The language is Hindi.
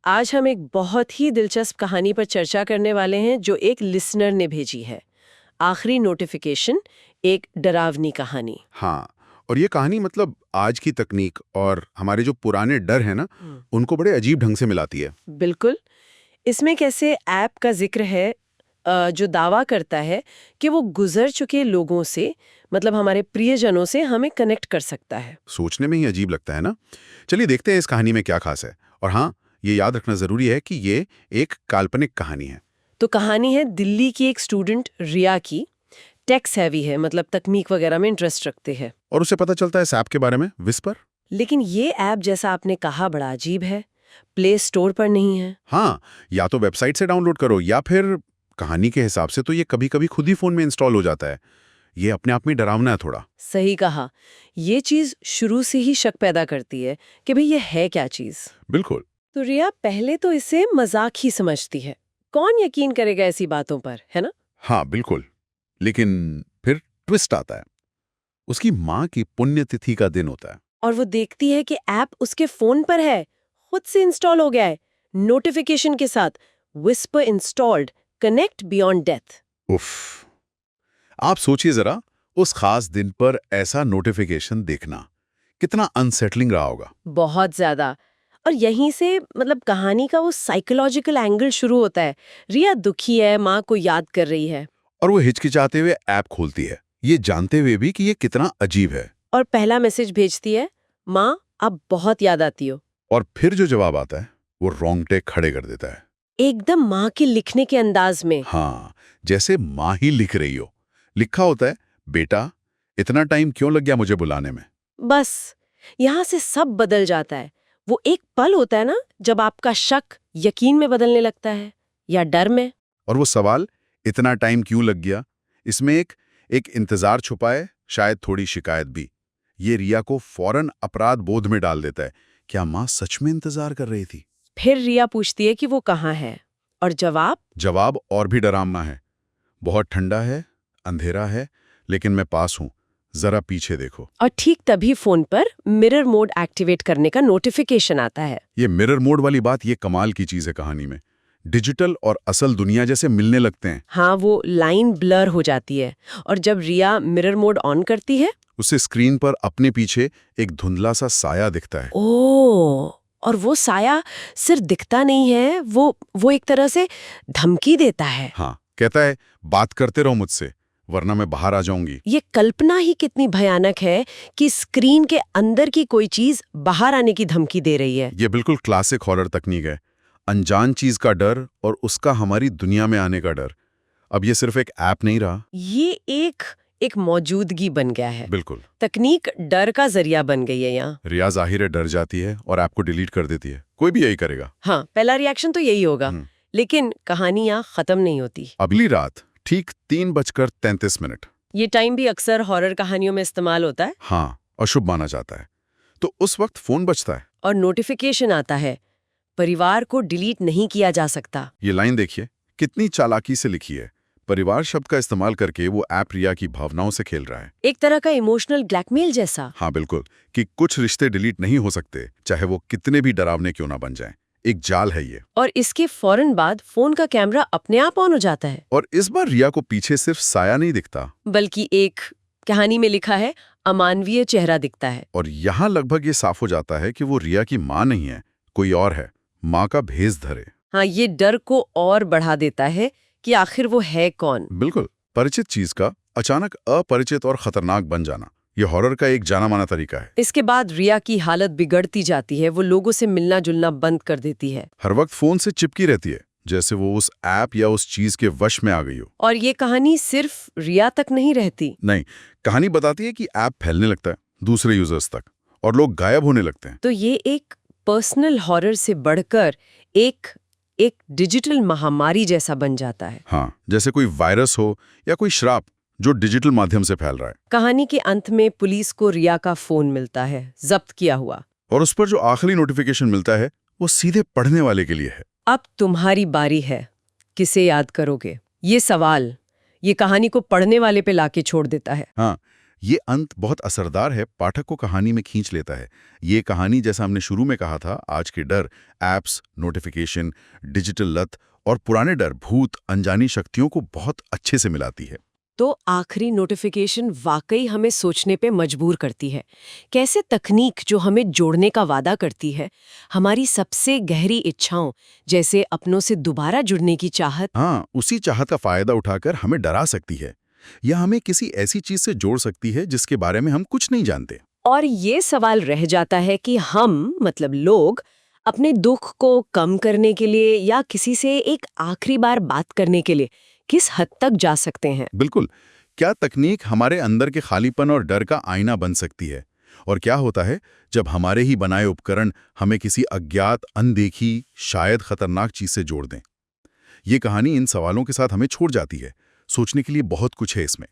आज हम एक बहुत ही दिलचस्प कहानी पर चर्चा करने वाले हैं जो एक लिसनर ने भेजी है। आखिरी नोटिफिकेशन, एक डरावनी कहानी। हाँ, और ये कहानी मतलब आज की तकनीक और हमारे जो पुराने डर हैं ना, उनको बड़े अजीब ढंग से मिलाती है। बिल्कुल। इसमें कैसे ऐप का जिक्र है जो दावा करता है कि वो गुजर चुके लोगों से, मतलब हमारे प्रियजनों से हमें कनेक्ट कर सकता है। सोचने में ही अजीब लगता है ना। चलिए देखते हैं इस कहानी में क्या खास है। और हाँ, ये याद रखना जरूरी है कि ये एक काल्पनिक कहानी है। तो कहानी है दिल्ली की एक स्टूडेंट रिया की। टेक सेवी है, मतलब तकनीक वगैरह में इंटरेस्ट रखते हैं। और उसे पता चलता है इस ऐप के बारे में, विस्पर। लेकिन ये ऐप, जैसा आपने कहा, बड़ा अजीब है। प्ले स्टोर पर नहीं है। हाँ, या तो वेबसाइट से डाउनलोड करो या फिर कहानी के हिसाब से तो ये कभी कभी खुद ही फोन में इंस्टॉल हो जाता है। ये अपने आप में डरावना है थोड़ा। सही कहा। ये चीज शुरू से ही शक पैदा करती है कि भाई ये है क्या चीज। बिल्कुल। तो रिया पहले तो इसे मजाक ही समझती है। कौन यकीन करेगा ऐसी बातों पर, है ना? हाँ बिल्कुल। लेकिन फिर ट्विस्ट आता है। उसकी माँ की पुण्यतिथि का दिन होता है। और वो देखती है कि ऐप उसके फोन पर है, खुद से इंस्टॉल हो गया है, नोटिफिकेशन के साथ, whisper installed, connect beyond death. उफ। आप सोचिए जरा, उस खास दिन पर ऐसा नोटिफिकेशन देखना कितना अनसेटलिंग रहा होगा। बहुत ज्यादा। और यहीं से मतलब कहानी का वो साइकोलॉजिकल एंगल शुरू होता है। रिया दुखी है, माँ को याद कर रही है। और वो हिचकिचाते हुए ऐप खोलती है, ये जानते हुए भी कि ये कितना अजीब है। और पहला मैसेज भेजती है, माँ आप बहुत याद आती हो। और फिर जो जवाब आता है वो रोंगटे खड़े कर देता है। एकदम माँ के लिखने के अंदाज में। हाँ, जैसे माँ ही लिख रही हो। लिखा होता है, बेटा इतना टाइम क्यों लग गया मुझे बुलाने में। बस यहाँ से सब बदल जाता है। वो एक पल होता है ना जब आपका शक यकीन में बदलने लगता है, या डर में। और वो सवाल, इतना टाइम क्यों लग गया, इसमें एक इंतजार छुपा है, शायद थोड़ी शिकायत भी। ये रिया को फौरन अपराध बोध में डाल देता है। क्या माँ सच में इंतजार कर रही थी? फिर रिया पूछती है कि वो कहाँ है, और जवाब और भी डरावना है। बहुत ठंडा है, अंधेरा है, लेकिन मैं पास हूं, जरा पीछे देखो। और ठीक तभी फोन पर मिरर मोड एक्टिवेट करने का नोटिफिकेशन आता है। ये मिरर मोड वाली बात, ये कमाल की चीज है कहानी में। डिजिटल और असल दुनिया जैसे मिलने लगते हैं। हाँ, वो लाइन ब्लर हो जाती है। और जब रिया मिरर मोड ऑन करती है, उसे स्क्रीन पर अपने पीछे एक धुंधला सा साया दिखता है। ओह, और वो साया सिर्फ दिखता नहीं है, वो एक तरह से धमकी देता है। हाँ, कहता है बात करते रहो मुझसे, वरना मैं बाहर आ जाऊंगी। ये कल्पना ही कितनी भयानक है कि स्क्रीन के अंदर की कोई चीज बाहर आने की धमकी दे रही है। ये बिल्कुल क्लासिक हॉरर तकनीक है। अनजान चीज का डर और उसका हमारी दुनिया में आने का डर। अब ये सिर्फ एक ऐप नहीं रहा। ये एक मौजूदगी बन गया है। बिल्कुल। तकनीक डर का जरिया बन गई है यहाँ। रिया जाहिर है डर जाती है और ऐप को डिलीट कर देती है। कोई भी यही करेगा। हाँ, पहला रिएक्शन तो यही होगा। लेकिन कहानी यहाँ खत्म नहीं होती। अगली रात ठीक 3:33। ये टाइम भी अक्सर हॉरर कहानियों में इस्तेमाल होता है। हाँ, अशुभ माना जाता है। तो उस वक्त फोन बजता है और नोटिफिकेशन आता है, परिवार को डिलीट नहीं किया जा सकता। ये लाइन देखिए कितनी चालाकी से लिखी है। परिवार शब्द का इस्तेमाल करके वो ऐप रिया की भावनाओं से खेल रहा है। एक तरह का इमोशनल ब्लैकमेल जैसा। हाँ बिल्कुल, कि कुछ रिश्ते डिलीट नहीं हो सकते, चाहे वो कितने भी डरावने क्यों ना बन जाएं। एक जाल है ये। और इसके फौरन बाद फोन का कैमरा अपने आप ऑन हो जाता है। और इस बार रिया को पीछे सिर्फ साया नहीं दिखता, बल्कि एक, कहानी में लिखा है, अमानवीय चेहरा दिखता है। और यहाँ लगभग ये साफ हो जाता है कि वो रिया की माँ नहीं है, कोई और है। माँ का भेष धरे। हाँ, ये डर को और बढ़ा देता है कि आखिर वो है कौन। बिल्कुल, परिचित चीज का अचानक अपरिचित और खतरनाक बन जाना, ये हॉरर का एक जाना माना तरीका है। इसके बाद रिया की हालत बिगड़ती जाती है। वो लोगों से मिलना जुलना बंद कर देती है। हर वक्त फोन से चिपकी रहती है, जैसे वो उस ऐप या उस चीज के वश में आ गई हो। और ये कहानी सिर्फ रिया तक नहीं रहती। नहीं, कहानी बताती है कि ऐप फैलने लगता है दूसरे यूजर्स तक, और लोग गायब होने लगते हैं। तो ये एक पर्सनल हॉरर से बढ़कर एक डिजिटल महामारी जैसा बन जाता है। हाँ, जैसे कोई वायरस हो या कोई श्राप जो डिजिटल माध्यम से फैल रहा है। कहानी के अंत में पुलिस को रिया का फोन मिलता है, जब्त किया हुआ। और उस पर जो आखिरी नोटिफिकेशन मिलता है वो सीधे पढ़ने वाले के लिए है। अब तुम्हारी बारी है, किसे याद करोगे? ये सवाल ये कहानी को पढ़ने वाले पे लाके छोड़ देता है। हाँ, ये अंत बहुत असरदार है, पाठक को कहानी में खींच लेता है। ये कहानी, जैसा हमने शुरू में कहा था, आज के डर, ऐप्स, नोटिफिकेशन, डिजिटल लत और पुराने डर, भूत, अनजानी शक्तियों को बहुत अच्छे से मिलाती है। तो आखिरी नोटिफिकेशन वाकई हमें सोचने पे मजबूर करती है। कैसे तकनीक जो हमें जोड़ने का वादा करती है, हमारी सबसे गहरी इच्छाओं जैसे अपनों से दोबारा जुड़ने की चाहत, हाँ, उसी चाहत का फायदा उठाकर हमें डरा सकती है या हमें किसी ऐसी चीज से जोड़ सकती है जिसके बारे में हम कुछ नहीं जानते। और ये सवाल रह जाता है कि हम मतलब लोग अपने दुख को कम करने के लिए या किसी से एक आखिरी बार बात करने के लिए किस हद तक जा सकते हैं। बिल्कुल। क्या तकनीक हमारे अंदर के खालीपन और डर का आईना बन सकती है? और क्या होता है जब हमारे ही बनाए उपकरण हमें किसी अज्ञात, अनदेखी, शायद खतरनाक चीज से जोड़ दें? ये कहानी इन सवालों के साथ हमें छोड़ जाती है। सोचने के लिए बहुत कुछ है इसमें।